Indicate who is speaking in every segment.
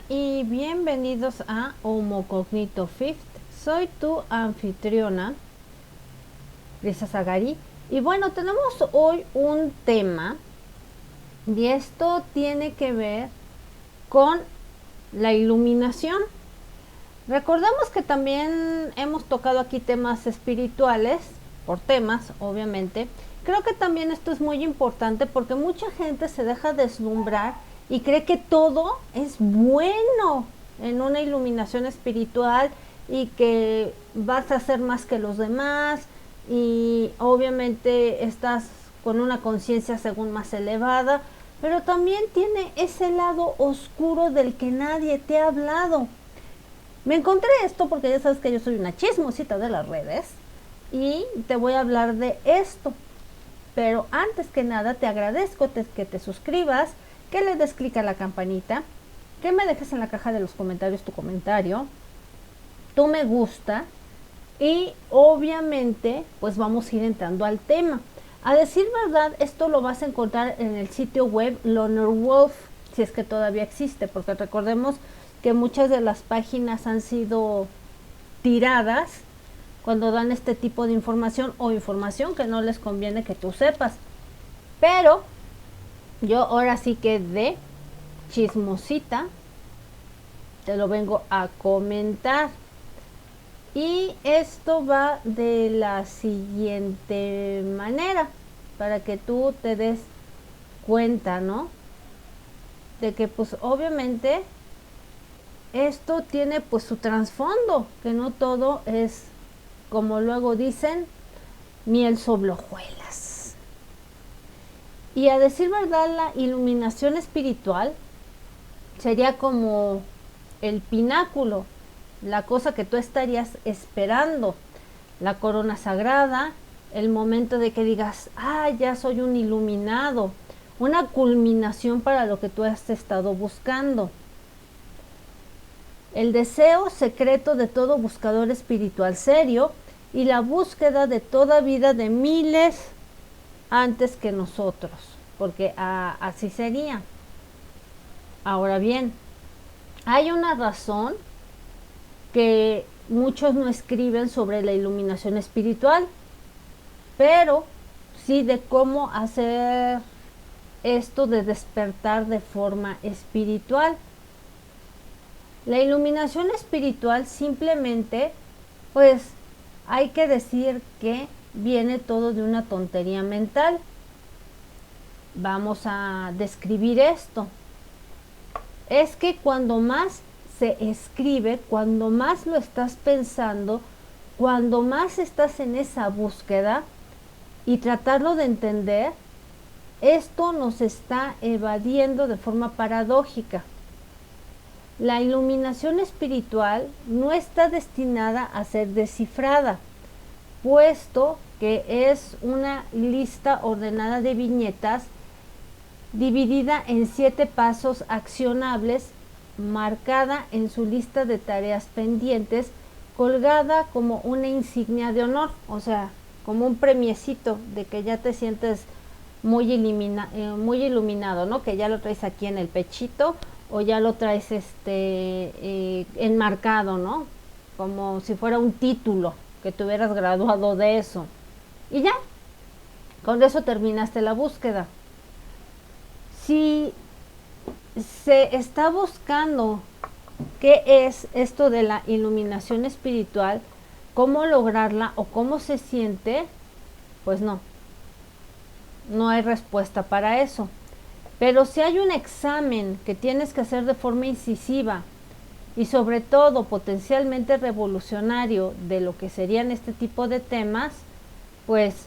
Speaker 1: y bienvenidos a Homo Cognito Fifth. Soy tu anfitriona, Lisa Zagari. Y bueno, tenemos hoy un tema y esto tiene que ver con la iluminación. Recordemos que también hemos tocado aquí temas espirituales, por temas, obviamente. Creo que también esto es muy importante porque mucha gente se deja deslumbrar y cree que todo es bueno en una iluminación espiritual y que vas a ser más que los demás y obviamente estás con una conciencia según más elevada, pero también tiene ese lado oscuro del que nadie te ha hablado. Me encontré esto porque ya sabes que yo soy una chismosita de las redes y te voy a hablar de esto. Pero antes que nada te agradezco que te suscribas, que le des clic a la campanita, que me dejes en la caja de los comentarios tu comentario, tu me gusta y obviamente pues vamos a ir entrando al tema. A decir verdad, esto lo vas a encontrar en el sitio web Loner Wolf, si es que todavía existe, porque recordemos que muchas de las páginas han sido tiradas cuando dan este tipo de información o información que no les conviene que tú sepas. Pero yo ahora sí que de chismosita te lo vengo a comentar. Y esto va de la siguiente manera, para que tú te des cuenta, ¿no? De que pues obviamente esto tiene pues su trasfondo, que no todo es, como luego dicen, miel sobre hojuelas. Y a decir verdad, la iluminación espiritual sería como el pináculo, la cosa que tú estarías esperando, la corona sagrada, el momento de que digas, ya soy un iluminado, una culminación para lo que tú has estado buscando. El deseo secreto de todo buscador espiritual serio y la búsqueda de toda vida de miles antes que nosotros, porque así sería. Ahora bien, hay una razón que muchos no escriben sobre la iluminación espiritual, pero sí de cómo hacer esto de despertar de forma espiritual. La iluminación espiritual simplemente, pues hay que decir que viene todo de una tontería mental. Vamos a describir esto. Es que cuando más se escribe, cuando más lo estás pensando, cuando más estás en esa búsqueda y tratarlo de entender, esto nos está evadiendo de forma paradójica. La iluminación espiritual no está destinada a ser descifrada, puesto que es una lista ordenada de viñetas dividida en 7 pasos accionables, marcada en su lista de tareas pendientes, colgada como una insignia de honor, o sea, como un premiecito de que ya te sientes muy iluminado, ¿no? Que ya lo traes aquí en el pechito o ya lo traes enmarcado, ¿no? Como si fuera un título, que te hubieras graduado de eso. Y ya, con eso terminaste la búsqueda. Si se está buscando qué es esto de la iluminación espiritual, cómo lograrla o cómo se siente, pues no hay respuesta para eso. Pero si hay un examen que tienes que hacer de forma incisiva y sobre todo potencialmente revolucionario de lo que serían este tipo de temas, pues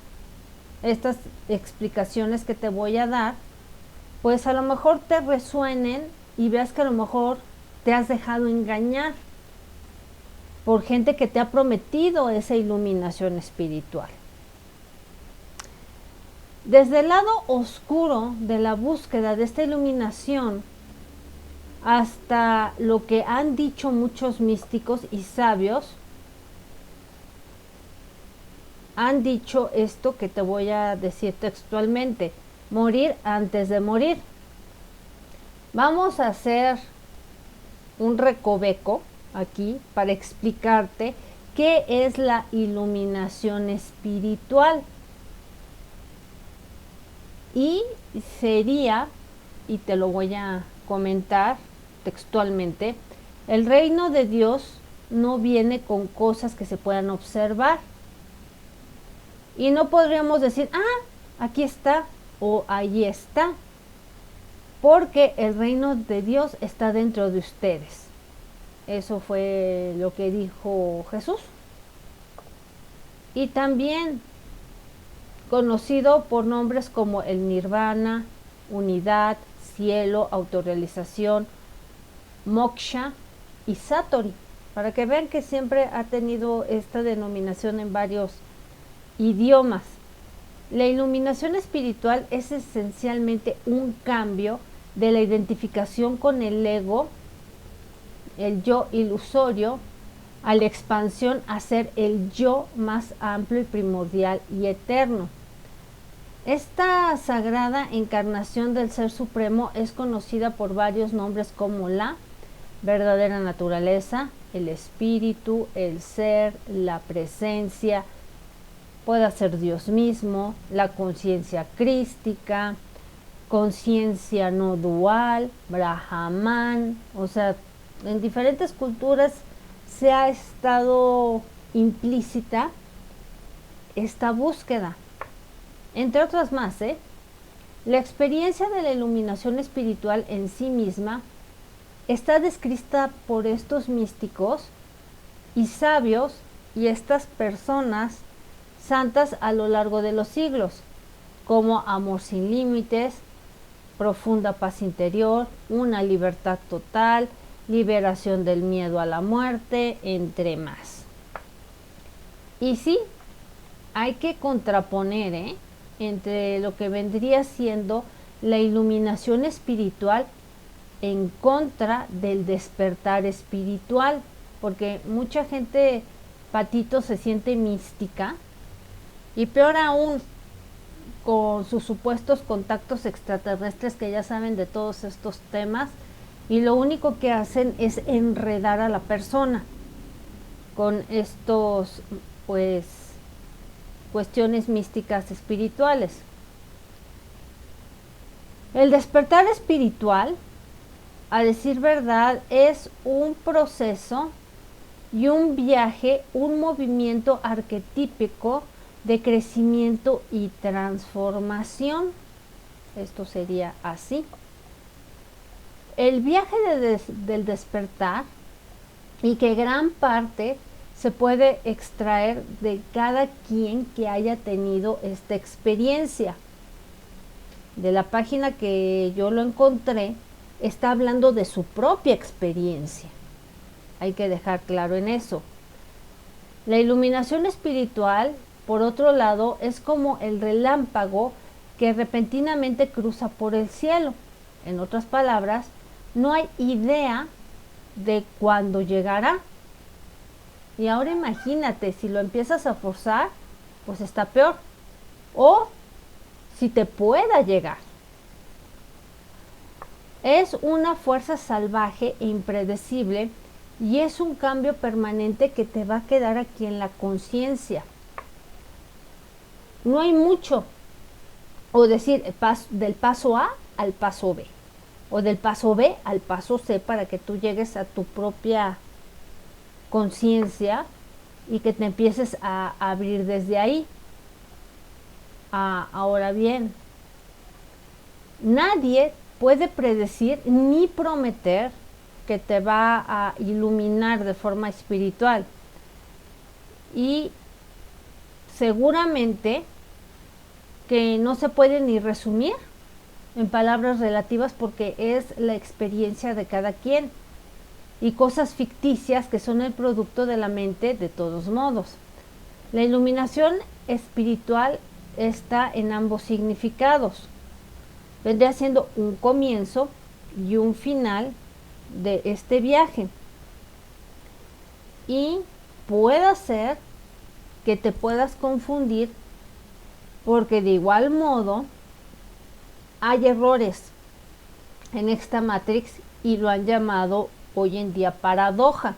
Speaker 1: estas explicaciones que te voy a dar, pues a lo mejor te resuenen y veas que a lo mejor te has dejado engañar por gente que te ha prometido esa iluminación espiritual. Desde el lado oscuro de la búsqueda de esta iluminación hasta lo que han dicho muchos místicos y sabios, han dicho esto que te voy a decir textualmente: morir antes de morir. Vamos a hacer un recoveco aquí para explicarte qué es la iluminación espiritual. Y sería, y te lo voy a comentar textualmente, el reino de Dios no viene con cosas que se puedan observar. Y no podríamos decir, aquí está o ahí está, porque el reino de Dios está dentro de ustedes. Eso fue lo que dijo Jesús. Y también conocido por nombres como el nirvana, unidad, cielo, autorrealización, moksha y satori, para que vean que siempre ha tenido esta denominación en varios idiomas. La iluminación espiritual es esencialmente un cambio de la identificación con el ego, el yo ilusorio, a la expansión a ser el yo más amplio y primordial y eterno. Esta sagrada encarnación del Ser Supremo es conocida por varios nombres como la verdadera naturaleza, el espíritu, el ser, la presencia, puede ser Dios mismo, la conciencia crística, conciencia no dual, Brahman. O sea, en diferentes culturas se ha estado implícita esta búsqueda, entre otras más. La experiencia de la iluminación espiritual en sí misma está descrita por estos místicos y sabios y estas personas santas a lo largo de los siglos, como amor sin límites, profunda paz interior, una libertad total, liberación del miedo a la muerte, entre más. Y sí, hay que contraponer entre lo que vendría siendo la iluminación espiritual en contra del despertar espiritual, porque mucha gente, Patito, se siente mística, y peor aún con sus supuestos contactos extraterrestres que ya saben de todos estos temas, y lo único que hacen es enredar a la persona con estos, pues, cuestiones místicas espirituales. El despertar espiritual, a decir verdad, es un proceso y un viaje, un movimiento arquetípico de crecimiento y transformación. Esto sería así. El viaje del despertar, y que gran parte se puede extraer de cada quien que haya tenido esta experiencia. De la página que yo lo encontré, está hablando de su propia experiencia. Hay que dejar claro en eso. La iluminación espiritual, por otro lado, es como el relámpago que repentinamente cruza por el cielo. En otras palabras, no hay idea de cuándo llegará. Y ahora imagínate, si lo empiezas a forzar, pues está peor. O si te pueda llegar. Es una fuerza salvaje e impredecible, y es un cambio permanente que te va a quedar aquí en la conciencia. No hay mucho, o decir del paso A al paso B, o del paso B al paso C, para que tú llegues a tu propia conciencia y que te empieces a abrir desde ahí. Ahora bien, nadie puede predecir ni prometer que te va a iluminar de forma espiritual, y seguramente que no se puede ni resumir en palabras relativas, porque es la experiencia de cada quien, y cosas ficticias que son el producto de la mente de todos modos. La iluminación espiritual está en ambos significados. Vendría siendo un comienzo y un final de este viaje, y puede ser que te puedas confundir, porque de igual modo hay errores en esta Matrix y lo han llamado hoy en día paradoja.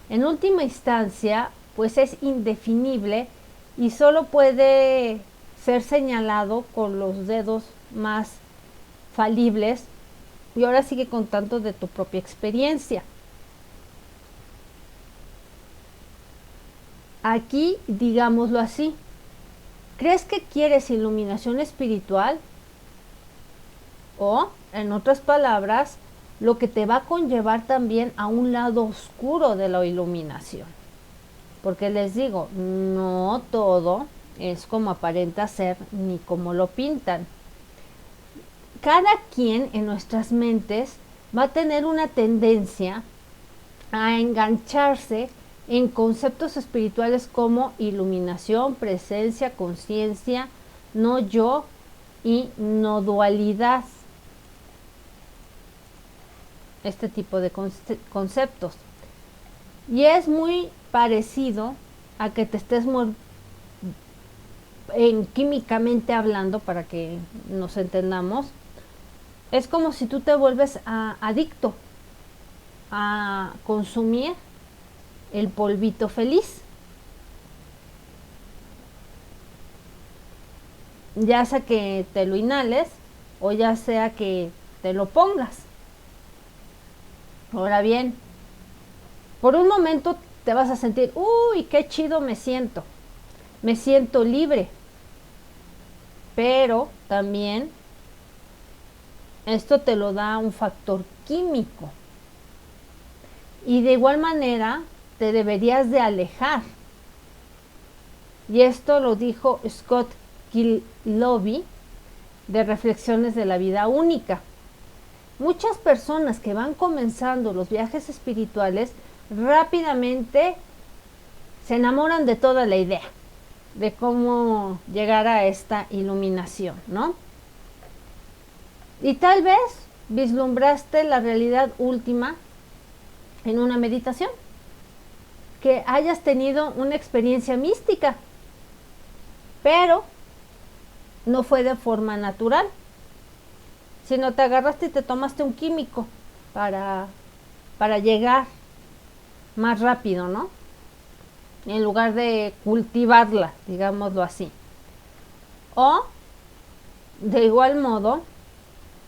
Speaker 1: En última instancia, pues es indefinible y solo puede ser señalado con los dedos más falibles, y ahora sigue contando de tu propia experiencia. Aquí, digámoslo así, ¿crees que quieres iluminación espiritual? O, en otras palabras, lo que te va a conllevar también a un lado oscuro de la iluminación. Porque les digo, no todo es como aparenta ser ni como lo pintan. Cada quien en nuestras mentes va a tener una tendencia a engancharse en conceptos espirituales como iluminación, presencia, conciencia, no yo y no dualidad. Este tipo de conceptos. Y es muy parecido a que te estés químicamente hablando, para que nos entendamos. Es como si tú te vuelves adicto a consumir el polvito feliz. Ya sea que te lo inhales o ya sea que te lo pongas. Ahora bien, por un momento te vas a sentir, uy, qué chido me siento libre, pero también esto te lo da un factor químico y de igual manera te deberías de alejar. Y esto lo dijo Scott Kiloby de Reflexiones de la Vida Única. Muchas personas que van comenzando los viajes espirituales rápidamente se enamoran de toda la idea de cómo llegar a esta iluminación, ¿no? Y tal vez vislumbraste la realidad última en una meditación, que hayas tenido una experiencia mística, pero no fue de forma natural, sino te agarraste y te tomaste un químico para llegar más rápido, ¿no? En lugar de cultivarla, digámoslo así. O, de igual modo,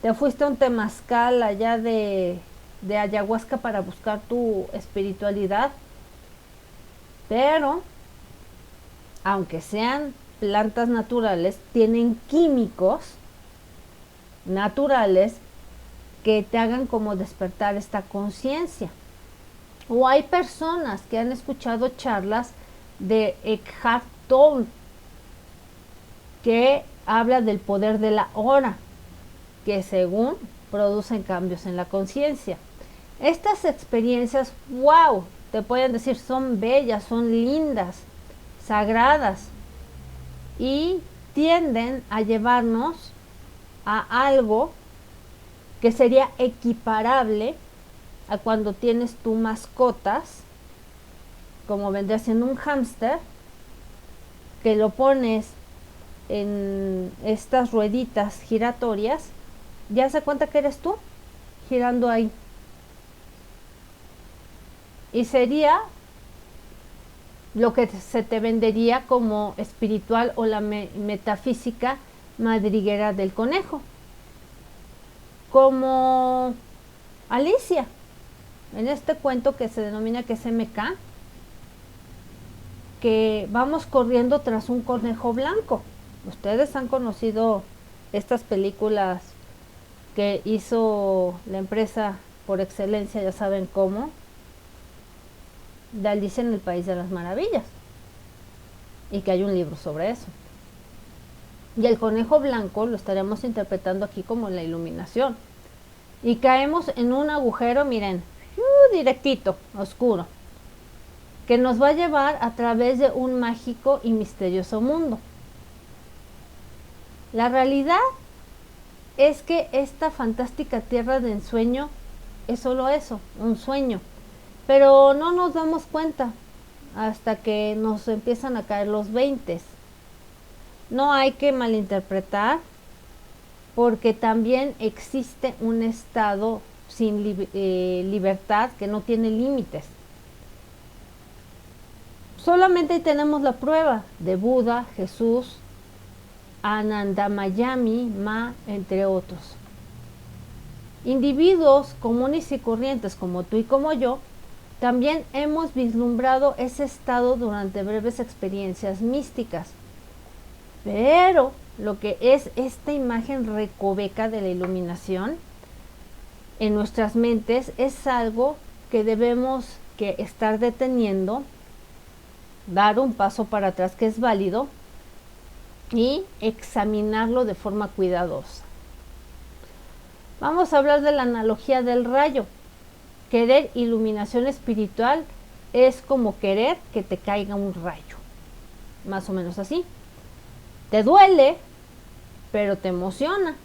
Speaker 1: te fuiste a un temazcal allá de ayahuasca para buscar tu espiritualidad, pero, aunque sean plantas naturales, tienen químicos naturales que te hagan como despertar esta conciencia. O hay personas que han escuchado charlas de Eckhart Tolle, que habla del poder de la hora, que según producen cambios en la conciencia. Estas experiencias, wow, te pueden decir, son bellas, son lindas, sagradas, y tienden a llevarnos a algo que sería equiparable a cuando tienes tu mascotas, como vendría siendo un hámster, que lo pones en estas rueditas giratorias, ya se cuenta que eres tú girando ahí. Y sería lo que se te vendería como espiritual o la metafísica madriguera del conejo, como Alicia en este cuento que se denomina que es MK, que vamos corriendo tras un conejo blanco. Ustedes han conocido estas películas que hizo la empresa por excelencia, ya saben cómo, de Alicia en el País de las Maravillas, y que hay un libro sobre eso. Y el conejo blanco lo estaremos interpretando aquí como la iluminación, y caemos en un agujero, miren, directito, oscuro, que nos va a llevar a través de un mágico y misterioso mundo. La realidad es que esta fantástica tierra de ensueño es solo eso, un sueño, pero no nos damos cuenta hasta que nos empiezan a caer los 20. No hay que malinterpretar, porque también existe un estado sin libertad, que no tiene límites. Solamente tenemos la prueba de Buda, Jesús, Anandamayami Ma, entre otros. Individuos comunes y corrientes como tú y como yo, también hemos vislumbrado ese estado durante breves experiencias místicas. Pero lo que es esta imagen recoveca de la iluminación en nuestras mentes es algo que debemos que estar deteniendo, dar un paso para atrás, que es válido, y examinarlo de forma cuidadosa. Vamos a hablar de la analogía del rayo. Querer iluminación espiritual es como querer que te caiga un rayo. Más o menos así. Te duele, pero te emociona.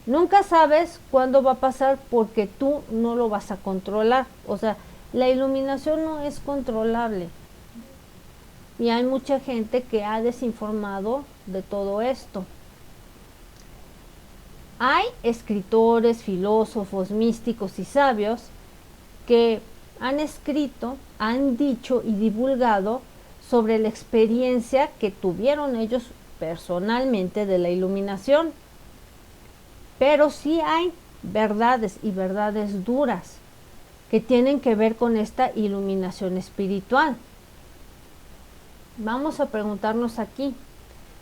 Speaker 1: Nunca sabes cuándo va a pasar porque tú no lo vas a controlar. O sea, la iluminación no es controlable. Y hay mucha gente que ha desinformado de todo esto. Hay escritores, filósofos, místicos y sabios que han escrito, han dicho y divulgado sobre la experiencia que tuvieron ellos personalmente de la iluminación. Pero sí hay verdades y verdades duras que tienen que ver con esta iluminación espiritual. Vamos a preguntarnos aquí,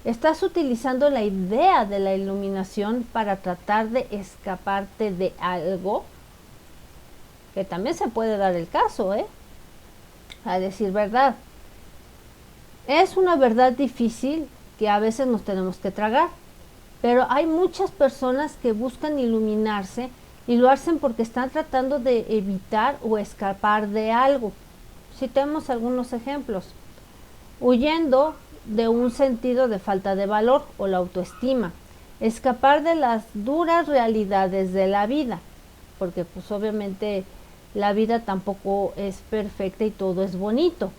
Speaker 1: ¿estás utilizando la idea de la iluminación para tratar de escaparte de algo? Que también se puede dar el caso, a decir verdad. Es una verdad difícil que a veces nos tenemos que tragar, pero hay muchas personas que buscan iluminarse y lo hacen porque están tratando de evitar o escapar de algo. Citemos algunos ejemplos. Huyendo de un sentido de falta de valor o la autoestima, escapar de las duras realidades de la vida, porque pues obviamente la vida tampoco es perfecta y todo es bonito.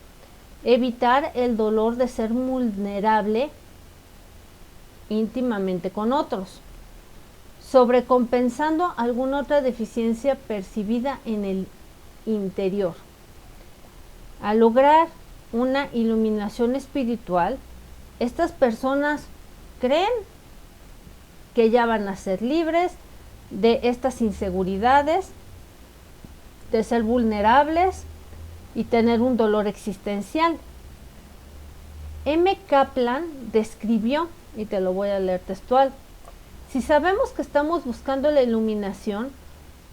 Speaker 1: Evitar el dolor de ser vulnerable íntimamente con otros, sobrecompensando alguna otra deficiencia percibida en el interior. Al lograr una iluminación espiritual, estas personas creen que ya van a ser libres de estas inseguridades, de ser vulnerables y tener un dolor existencial. M. Kaplan describió, y te lo voy a leer textual, si sabemos que estamos buscando la iluminación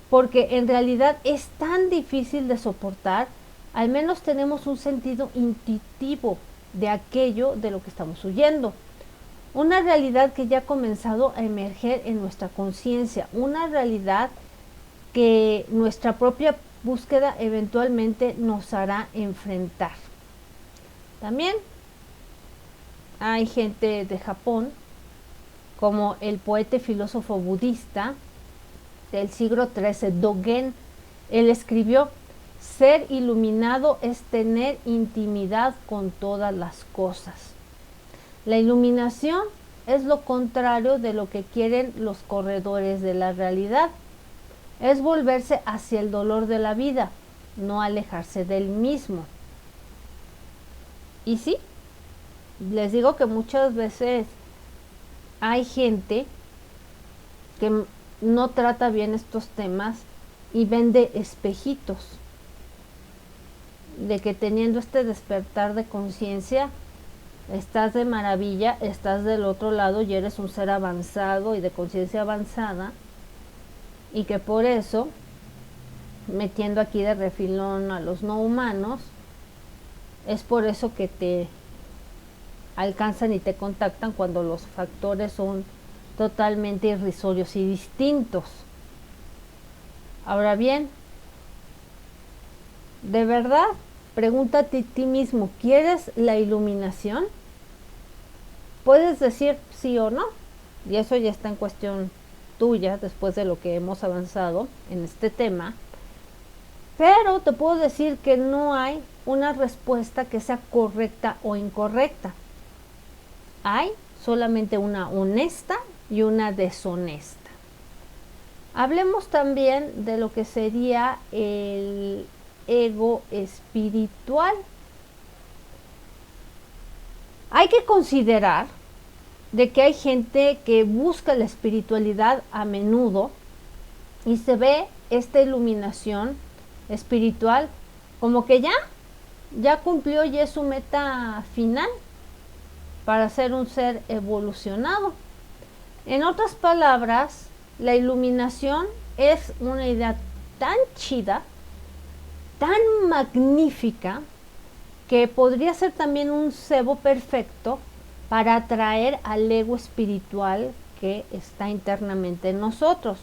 Speaker 1: porque en realidad es tan difícil de soportar, al menos tenemos un sentido intuitivo de aquello de lo que estamos huyendo. Una realidad que ya ha comenzado a emerger en nuestra conciencia, una realidad que nuestra propia búsqueda eventualmente nos hará enfrentar. También hay gente de Japón, como el poeta y filósofo budista del siglo XIII, Dogen. Él escribió: ser iluminado es tener intimidad con todas las cosas. La iluminación es lo contrario de lo que quieren los corredores de la realidad. Es volverse hacia el dolor de la vida, no alejarse del mismo. Y sí, les digo que muchas veces hay gente que no trata bien estos temas y vende espejitos de que teniendo este despertar de conciencia estás de maravilla, estás del otro lado y eres un ser avanzado y de conciencia avanzada, y que por eso, metiendo aquí de refilón a los no humanos, es por eso que te alcanzan y te contactan cuando los factores son totalmente irrisorios y distintos. Ahora bien, de verdad, pregúntate a ti mismo, ¿quieres la iluminación? Puedes decir sí o no, y eso ya está en cuestión tuya después de lo que hemos avanzado en este tema, pero te puedo decir que no hay una respuesta que sea correcta o incorrecta. Hay solamente una honesta y una deshonesta. Hablemos también de lo que sería el ego espiritual. Hay que considerar de que hay gente que busca la espiritualidad a menudo y se ve esta iluminación espiritual como que ya cumplió y es su meta final para ser un ser evolucionado. En otras palabras, la iluminación es una idea tan chida, tan magnífica, que podría ser también un cebo perfecto para atraer al ego espiritual que está internamente en nosotros,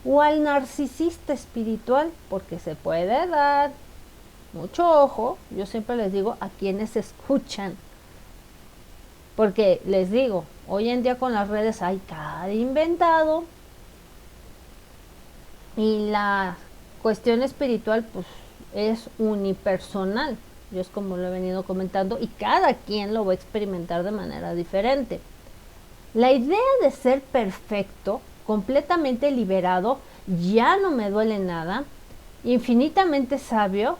Speaker 1: o al narcisista espiritual, porque se puede dar. Mucho ojo, yo siempre les digo a quienes escuchan, porque les digo, hoy en día con las redes hay cada inventado, y la cuestión espiritual pues es unipersonal. Yo es como lo he venido comentando y cada quien lo va a experimentar de manera diferente. La idea de ser perfecto, completamente liberado, ya no me duele nada, infinitamente sabio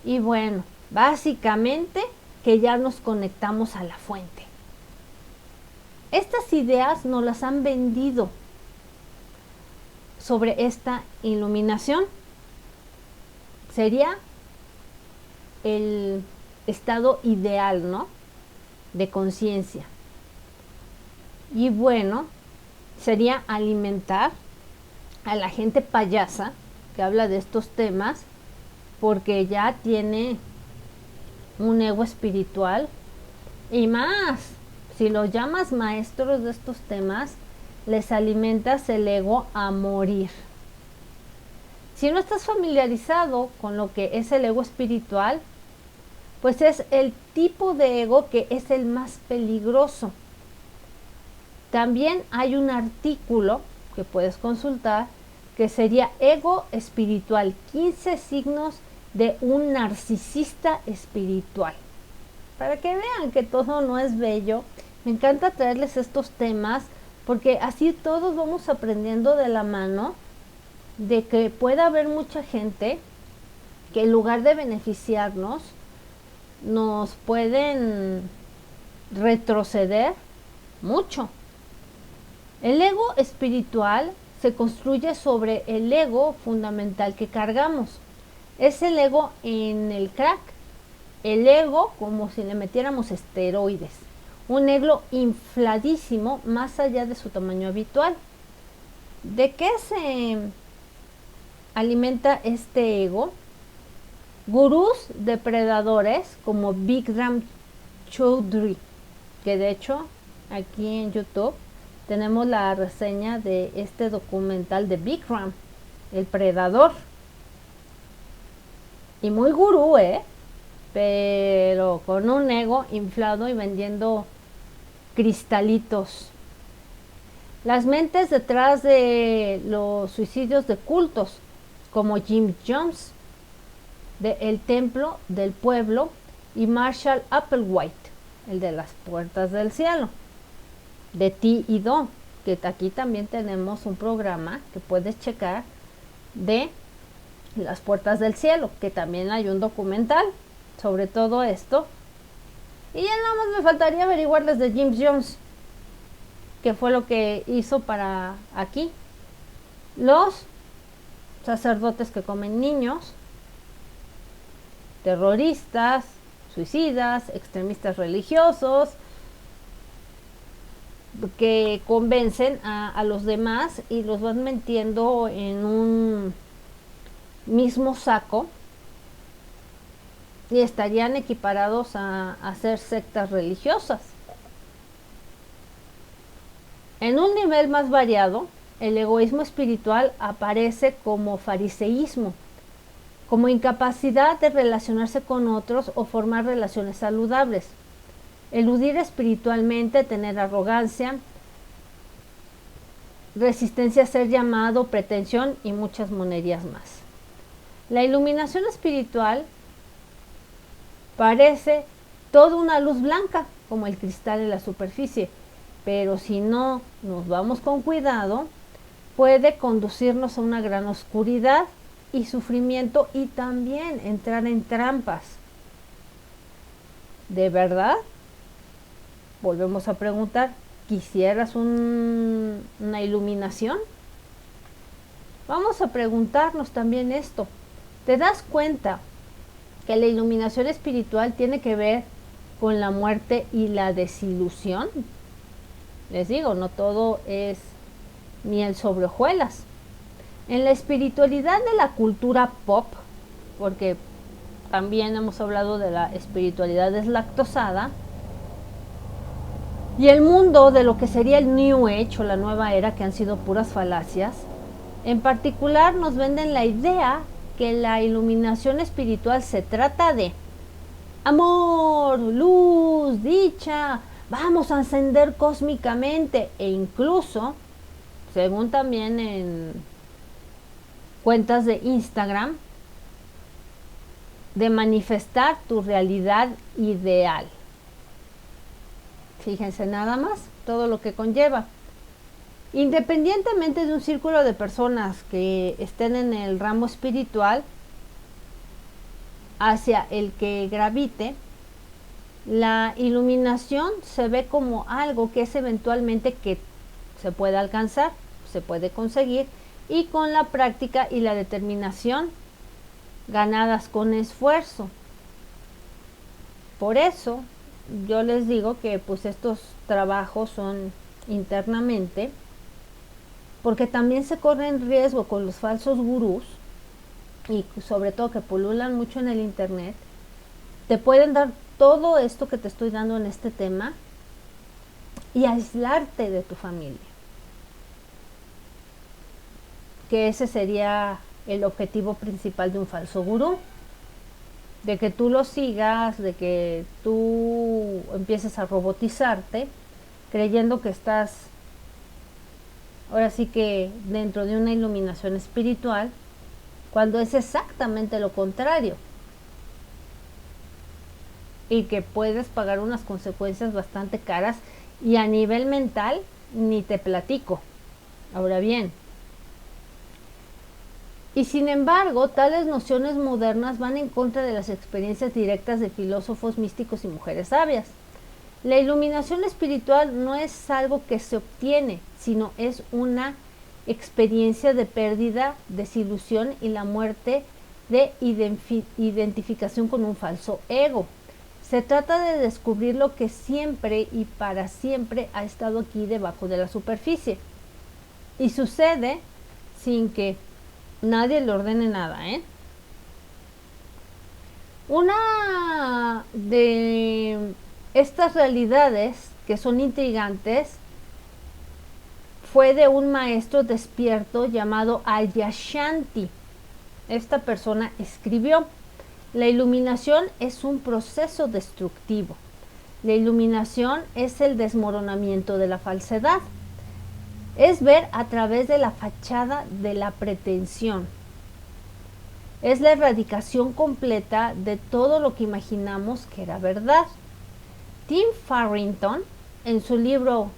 Speaker 1: y bueno, básicamente que ya nos conectamos a la fuente. Estas ideas nos las han vendido sobre esta iluminación. Sería el estado ideal, ¿no?, de conciencia. Y bueno, sería alimentar a la gente payasa que habla de estos temas porque ya tiene un ego espiritual. Y más, si los llamas maestros de estos temas, les alimentas el ego a morir. Si no estás familiarizado con lo que es el ego espiritual, pues es el tipo de ego que es el más peligroso. También hay un artículo que puedes consultar que sería Ego Espiritual, 15 signos de un narcisista espiritual. Para que vean que todo no es bello, me encanta traerles estos temas porque así todos vamos aprendiendo de la mano de que puede haber mucha gente que en lugar de beneficiarnos, nos pueden retroceder mucho. El ego espiritual se construye sobre el ego fundamental que cargamos. Es el ego en el crack. El ego como si le metiéramos esteroides. Un ego infladísimo más allá de su tamaño habitual. ¿De qué se alimenta este ego? Gurús depredadores como Bikram Choudhury, que de hecho aquí en YouTube tenemos la reseña de este documental de Bikram, el predador. Y muy gurú, pero con un ego inflado y vendiendo cristalitos. Las mentes detrás de los suicidios de cultos, como Jim Jones, de El Templo del Pueblo, y Marshall Applewhite, el de las Puertas del Cielo, de Ti y Do, que aquí también tenemos un programa que puedes checar de las Puertas del Cielo, que también hay un documental sobre todo esto. Y ya nada más me faltaría averiguarles de Jim Jones, que fue lo que hizo para aquí. Los sacerdotes que comen niños, terroristas, suicidas, extremistas religiosos, que convencen a los demás y los van metiendo en un mismo saco y estarían equiparados a ser sectas religiosas. En un nivel más variado, el egoísmo espiritual aparece como fariseísmo, como incapacidad de relacionarse con otros o formar relaciones saludables, eludir espiritualmente, tener arrogancia, resistencia a ser llamado, pretensión y muchas monerías más. La iluminación espiritual parece toda una luz blanca, como el cristal en la superficie, pero si no nos vamos con cuidado, puede conducirnos a una gran oscuridad y sufrimiento y también entrar en trampas. ¿De verdad? Volvemos a preguntar, ¿quisieras una iluminación? Vamos a preguntarnos también esto. ¿Te das cuenta que la iluminación espiritual tiene que ver con la muerte y la desilusión? Les digo, no todo es miel sobre hojuelas. En la espiritualidad de la cultura pop, porque también hemos hablado de la espiritualidad deslactosada, y el mundo de lo que sería el New Age o la nueva era, que han sido puras falacias, en particular nos venden la idea que la iluminación espiritual se trata de amor, luz, dicha, vamos a ascender cósmicamente, e incluso, según también en cuentas de Instagram, de manifestar tu realidad ideal. Fíjense nada más todo lo que conlleva. Independientemente de un círculo de personas que estén en el ramo espiritual hacia el que gravite, la iluminación se ve como algo que es eventualmente que se puede alcanzar, se puede conseguir, y con la práctica y la determinación ganadas con esfuerzo. Por eso yo les digo que pues estos trabajos son internamente, porque también se corren riesgo con los falsos gurús, y sobre todo que pululan mucho en el internet. Te pueden dar todo esto que te estoy dando en este tema y aislarte de tu familia, que ese sería el objetivo principal de un falso gurú, de que tú lo sigas, de que tú empieces a robotizarte, creyendo que estás ahora sí que dentro de una iluminación espiritual, cuando es exactamente lo contrario, y que puedes pagar unas consecuencias bastante caras, y a nivel mental ni te platico. Ahora bien, y sin embargo, tales nociones modernas van en contra de las experiencias directas de filósofos místicos y mujeres sabias. La iluminación espiritual no es algo que se obtiene, sino es una experiencia de pérdida, desilusión y la muerte de identificación con un falso ego. Se trata de descubrir lo que siempre y para siempre ha estado aquí debajo de la superficie. Y sucede sin que nadie le ordene nada, Una de estas realidades que son intrigantes fue de un maestro despierto llamado Adyashanti. Esta persona escribió: la iluminación es un proceso destructivo. La iluminación es el desmoronamiento de la falsedad. Es ver a través de la fachada de la pretensión. Es la erradicación completa de todo lo que imaginamos que era verdad. Tim Farrington, en su libro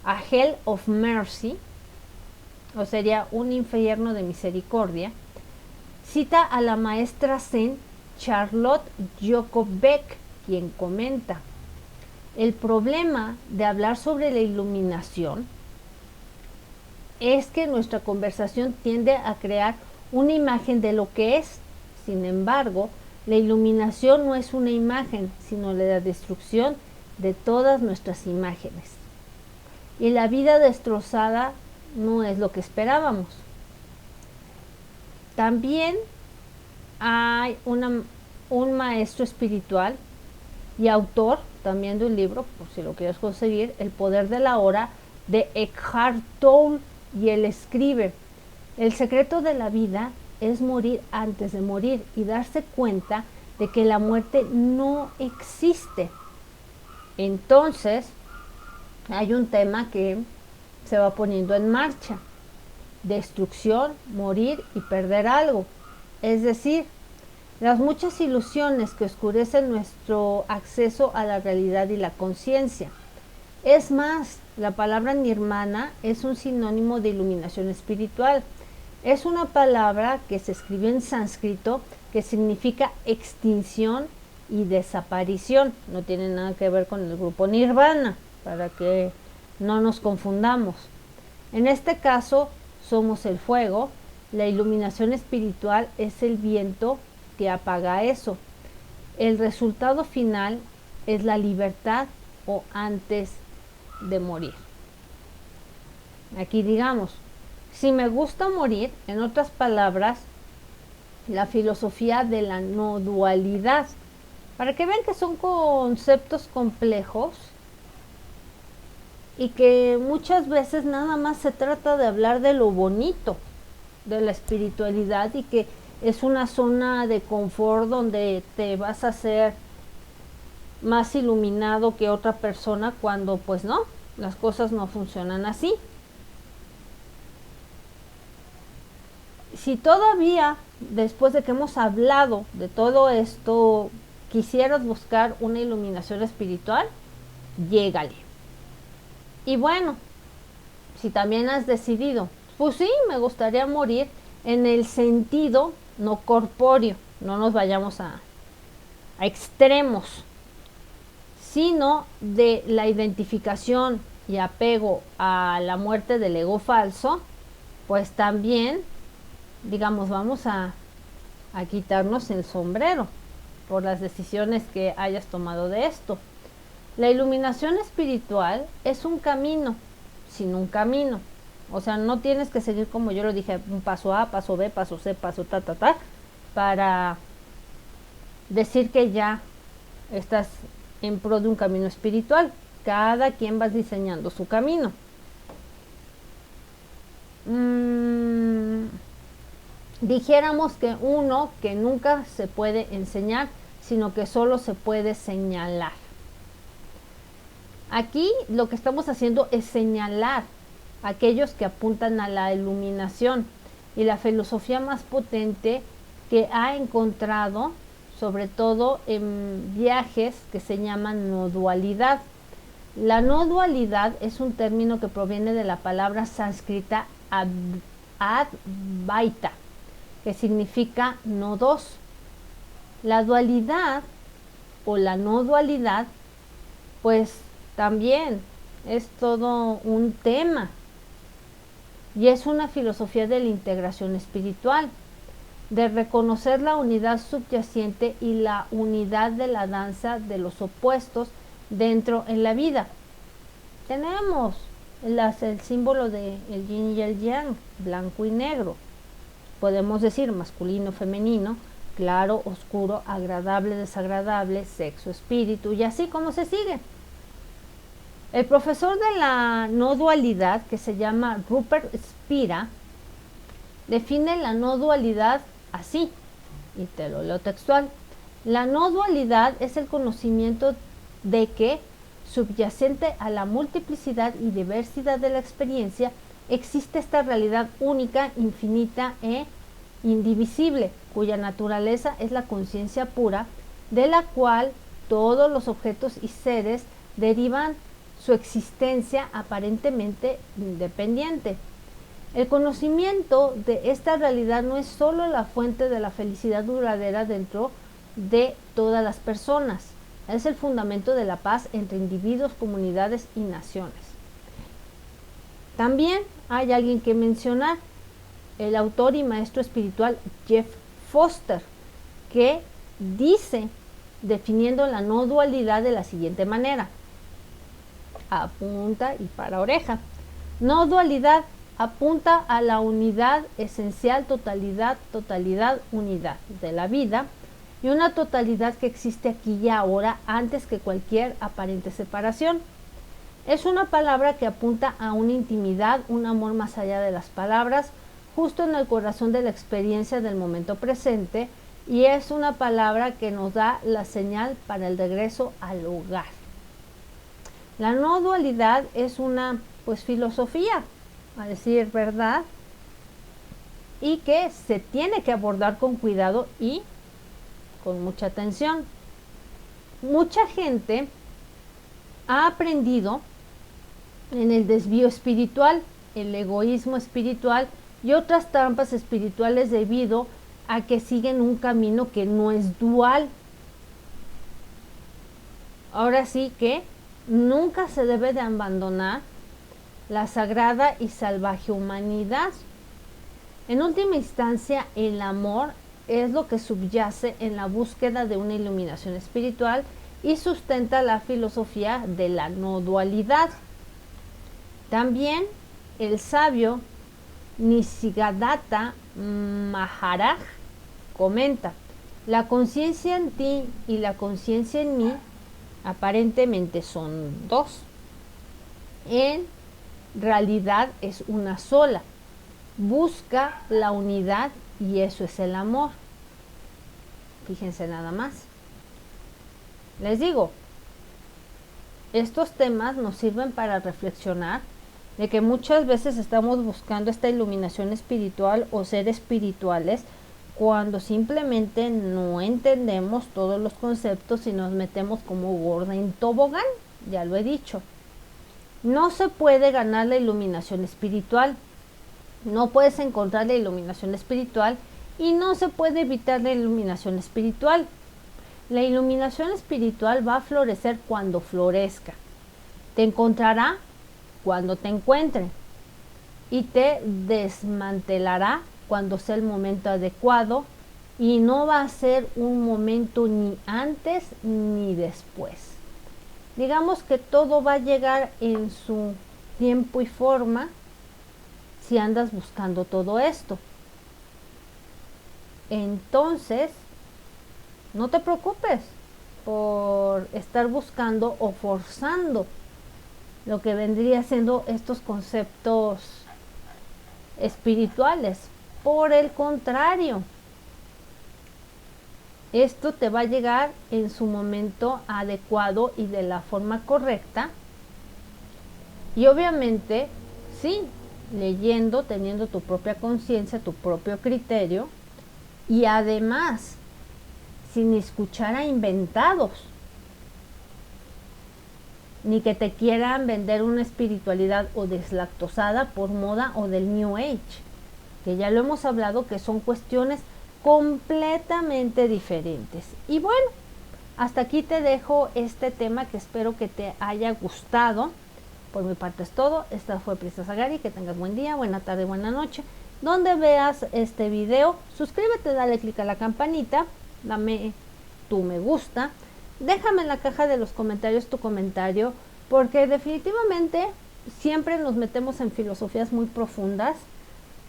Speaker 1: A Hell of Mercy, o sería un infierno de misericordia, cita a la maestra zen Charlotte Jacobbeck, quien comenta: el problema de hablar sobre la iluminación es que nuestra conversación tiende a crear una imagen de lo que es. Sin embargo, la iluminación no es una imagen, sino la destrucción de todas nuestras imágenes. Y la vida destrozada no es lo que esperábamos. También hay un maestro espiritual y autor también de un libro, por si lo quieres conseguir, El poder de la hora, de Eckhart Tolle, y él escribe: el secreto de la vida es morir antes de morir y darse cuenta de que la muerte no existe. Entonces, hay un tema que se va poniendo en marcha: destrucción, morir y perder algo. Es decir, las muchas ilusiones que oscurecen nuestro acceso a la realidad y la conciencia. Es más, la palabra nirvana es un sinónimo de iluminación espiritual. Es una palabra que se escribió en sánscrito que significa extinción y desaparición. No tiene nada que ver con el grupo Nirvana, para que no nos confundamos. En este caso, somos el fuego. La iluminación espiritual es el viento que apaga eso. El resultado final es la libertad o antes de morir. Aquí digamos, si me gusta morir, en otras palabras, la filosofía de la no dualidad, para que vean que son conceptos complejos y que muchas veces nada más se trata de hablar de lo bonito de la espiritualidad y que es una zona de confort donde te vas a hacer más iluminado que otra persona, cuando pues no, las cosas no funcionan así. Si todavía, después de que hemos hablado de todo esto, quisieras buscar una iluminación espiritual, llégale. Y bueno, si también has decidido, pues sí, me gustaría morir en el sentido no corpóreo, no nos vayamos a extremos, sino de la identificación y apego a la muerte del ego falso, pues también, digamos, vamos a quitarnos el sombrero por las decisiones que hayas tomado de esto. La iluminación espiritual es un camino, sin un camino. O sea, no tienes que seguir, como yo lo dije, un paso A, paso B, paso C, paso ta, para decir que ya estás en pro de un camino espiritual. Cada quien va diseñando su camino. Dijéramos que uno que nunca se puede enseñar, sino que solo se puede señalar. Aquí lo que estamos haciendo es señalar a aquellos que apuntan a la iluminación, y la filosofía más potente que ha encontrado, sobre todo en viajes, que se llaman no dualidad. La no dualidad es un término que proviene de la palabra sánscrita advaita, que significa no dos. La dualidad o la no dualidad, pues también es todo un tema, y es una filosofía de la integración espiritual, de reconocer la unidad subyacente y la unidad de la danza de los opuestos dentro en la vida. Tenemos el símbolo del yin y el yang, blanco y negro. Podemos decir masculino, femenino, claro, oscuro, agradable, desagradable, sexo, espíritu, y así como se sigue. El profesor de la no dualidad, que se llama Rupert Spira, define la no dualidad así, y te lo leo textual. La no dualidad es el conocimiento de que, subyacente a la multiplicidad y diversidad de la experiencia, existe esta realidad única, infinita e indivisible, cuya naturaleza es la conciencia pura, de la cual todos los objetos y seres derivan su existencia aparentemente independiente. El conocimiento de esta realidad no es solo la fuente de la felicidad duradera dentro de todas las personas, es el fundamento de la paz entre individuos, comunidades y naciones. También hay alguien que mencionar, el autor y maestro espiritual Jeff Foster, que dice, definiendo la no dualidad de la siguiente manera: apunta y para oreja. No dualidad apunta a la unidad esencial, totalidad, unidad de la vida, y una totalidad que existe aquí y ahora antes que cualquier aparente separación. Es una palabra que apunta a una intimidad, un amor más allá de las palabras, justo en el corazón de la experiencia del momento presente, y es una palabra que nos da la señal para el regreso al hogar. La no dualidad es una filosofía, a decir verdad, y que se tiene que abordar con cuidado y con mucha atención. Mucha gente ha aprendido en el desvío espiritual, el egoísmo espiritual y otras trampas espirituales debido a que siguen un camino que no es dual. Ahora sí que nunca se debe de abandonar la sagrada y salvaje humanidad. En última instancia, el amor es lo que subyace en la búsqueda de una iluminación espiritual y sustenta la filosofía de la no dualidad. También el sabio Nisargadatta Maharaj comenta: la conciencia en ti y la conciencia en mí aparentemente son dos. En realidad es una sola. Busca la unidad y eso es el amor. Fíjense nada más. Les digo, estos temas nos sirven para reflexionar de que muchas veces estamos buscando esta iluminación espiritual o ser espirituales cuando simplemente no entendemos todos los conceptos y nos metemos como gorda en tobogán. Ya lo he dicho. No se puede ganar la iluminación espiritual. No puedes encontrar la iluminación espiritual y no se puede evitar la iluminación espiritual. La iluminación espiritual va a florecer cuando florezca. Te encontrará cuando te encuentre y te desmantelará cuando sea el momento adecuado, y no va a ser un momento ni antes ni después. Digamos que todo va a llegar en su tiempo y forma si andas buscando todo esto. Entonces, no te preocupes por estar buscando o forzando lo que vendría siendo estos conceptos espirituales. Por el contrario, esto te va a llegar en su momento adecuado y de la forma correcta. Y obviamente, sí, leyendo, teniendo tu propia conciencia, tu propio criterio, y además sin escuchar a inventados, ni que te quieran vender una espiritualidad o deslactosada por moda o del New Age, que ya lo hemos hablado, que son cuestiones completamente diferentes. Y bueno, hasta aquí te dejo este tema que espero que te haya gustado. Por mi parte es todo. Esta fue Princesa Gary. Que tengas buen día, buena tarde, buena noche. Donde veas este video, suscríbete, dale click a la campanita, dame tu me gusta, déjame en la caja de los comentarios tu comentario, porque definitivamente siempre nos metemos en filosofías muy profundas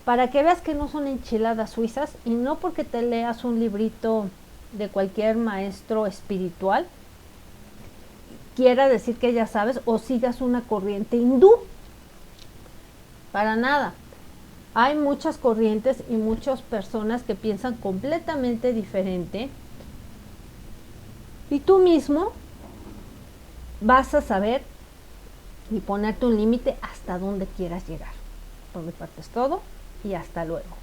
Speaker 1: para que veas que no son enchiladas suizas, y no porque te leas un librito de cualquier maestro espiritual quiera decir que ya sabes o sigas una corriente hindú. Para nada. Hay muchas corrientes y muchas personas que piensan completamente diferente, y tú mismo vas a saber y ponerte un límite hasta donde quieras llegar. Por mi parte es todo y hasta luego.